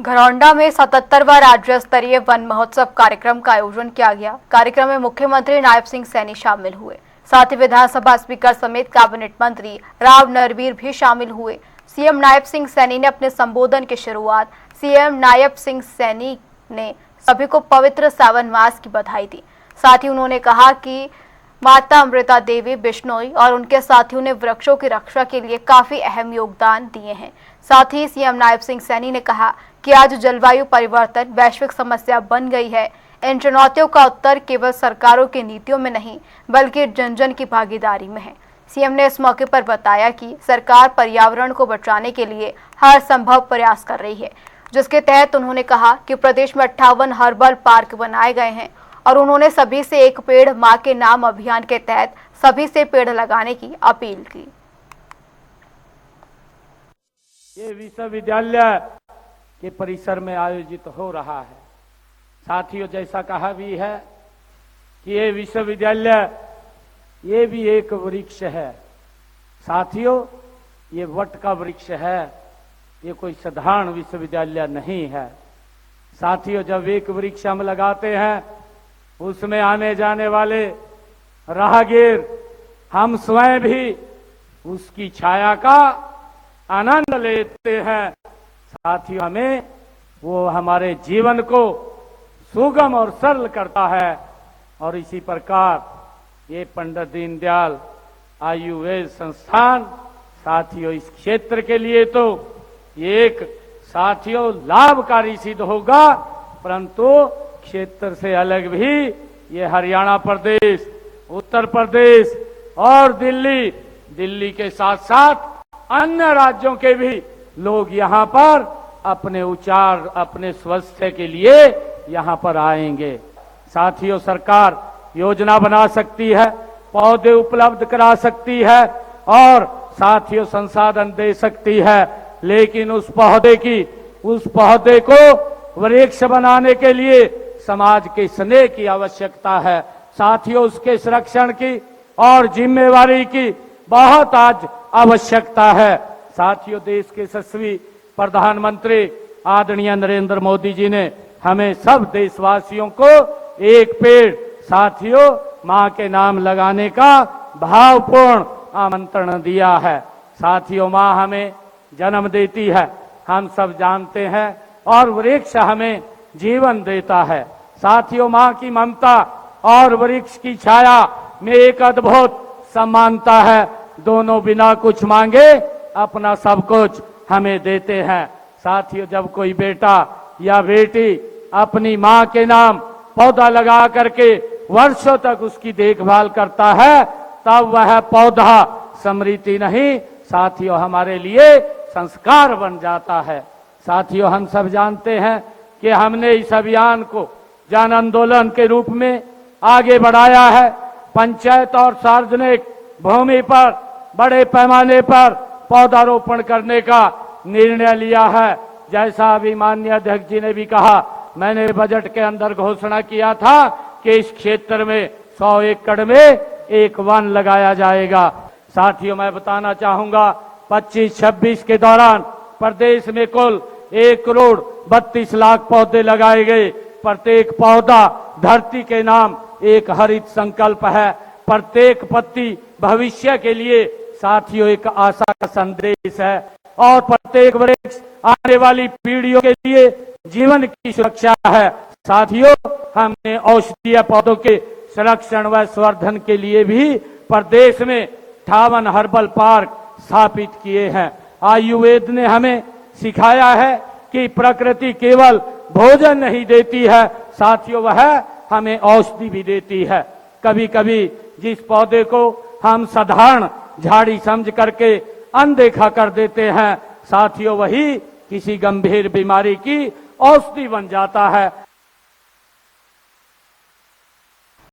घरौंडा में 77वां राज्य स्तरीय वन महोत्सव कार्यक्रम का आयोजन किया गया। कार्यक्रम में मुख्यमंत्री नायब सिंह सैनी शामिल हुए, साथ ही विधानसभा स्पीकर समेत कैबिनेट मंत्री राव नरवीर भी शामिल हुए। सीएम नायब सिंह सैनी ने अपने संबोधन की शुरुआत सीएम नायब सिंह सैनी ने सभी को पवित्र सावन मास की बधाई दी। साथ ही उन्होंने कहा कि माता अमृता देवी बिश्नोई और उनके साथियों ने वृक्षों की रक्षा के लिए काफी अहम योगदान दिए हैं। साथ ही सीएम नायब सिंह सैनी ने कहा कि आज जलवायु परिवर्तन वैश्विक समस्या बन गई है। इन चुनौतियों का उत्तर केवल सरकारों की नीतियों में नहीं बल्कि जन जन की भागीदारी में है। सीएम ने इस मौके पर बताया कि सरकार पर्यावरण को बचाने के लिए हर संभव प्रयास कर रही है, जिसके तहत उन्होंने कहा कि प्रदेश में 58 हर्बल पार्क बनाए गए हैं और उन्होंने सभी से एक पेड़ मां के नाम अभियान के तहत सभी से पेड़ लगाने की अपील की। ये विश्वविद्यालय के परिसर में आयोजित हो रहा है। साथियों, जैसा कहा भी है कि ये विश्वविद्यालय ये भी एक वृक्ष है। साथियों, ये वट का वृक्ष है, ये कोई साधारण विश्वविद्यालय नहीं है। साथियों, जब एक वृक्ष हम लगाते हैं उसमें आने जाने वाले राहगीर, हम स्वयं भी उसकी छाया का आनंद लेते हैं। साथियों, हमें वो हमारे जीवन को सुगम और सरल करता है। और इसी प्रकार ये पंडित दीनदयाल आयुर्वेद संस्थान साथियों इस क्षेत्र के लिए तो एक साथियों लाभकारी सिद्ध होगा, परंतु क्षेत्र से अलग भी ये हरियाणा प्रदेश, उत्तर प्रदेश और दिल्ली के साथ साथ अन्य राज्यों के भी लोग यहाँ पर अपने उपचार, अपने स्वास्थ्य के लिए यहाँ पर आएंगे। साथियों, सरकार योजना बना सकती है, पौधे उपलब्ध करा सकती है और साथियों संसाधन दे सकती है, लेकिन उस पौधे को वृक्ष बनाने के लिए समाज के स्नेह की आवश्यकता है। साथियों, उसके संरक्षण की और जिम्मेवारी की बहुत आज आवश्यकता है। साथियों, देश के यशस्वी प्रधानमंत्री आदरणीय नरेंद्र मोदी जी ने हमें सब देशवासियों को एक पेड़ साथियों मां के नाम लगाने का भावपूर्ण आमंत्रण दिया है। साथियों, मां हमें जन्म देती है, हम सब जानते हैं, और वृक्ष हमें जीवन देता है। साथियों, मां की ममता और वृक्ष की छाया में एक अद्भुत समानता है। दोनों बिना कुछ मांगे अपना सब कुछ हमें देते हैं। साथियों, जब कोई बेटा या बेटी अपनी मां के नाम पौधा लगा करके वर्षों तक उसकी देखभाल करता है, तब वह पौधा स्मृति नहीं साथियों हमारे लिए संस्कार बन जाता है। साथियों, हम सब जानते हैं कि हमने इस अभियान को जन आंदोलन के रूप में आगे बढ़ाया है। पंचायत और सार्वजनिक भूमि पर बड़े पैमाने पर पौधारोपण करने का निर्णय लिया है। जैसा अभी माननीय अध्यक्ष जी ने भी कहा, मैंने बजट के अंदर घोषणा किया था कि इस क्षेत्र में 100 एकड़ में एक वन लगाया जाएगा। साथियों, मैं बताना चाहूंगा 25-26 के दौरान प्रदेश में कुल 1 करोड़ 32 लाख पौधे लगाए गए। प्रत्येक पौधा धरती के नाम एक हरित संकल्प है। प्रत्येक पत्ती भविष्य के लिए साथियों एक आशा का संदेश है और प्रत्येक वृक्ष आने वाली पीढ़ियों के लिए जीवन की सुरक्षा है। साथियों, हमने औषधीय पौधों के संरक्षण व संवर्धन के लिए भी प्रदेश में 58 हर्बल पार्क स्थापित किए हैं। आयुर्वेद ने हमें सिखाया है कि प्रकृति केवल भोजन नहीं देती है साथियों, वह हमें औषधि भी देती है। कभी कभी जिस पौधे को हम साधारण झाड़ी समझ करके अनदेखा कर देते हैं साथियों, वही किसी गंभीर बीमारी की औषधि बन जाता है।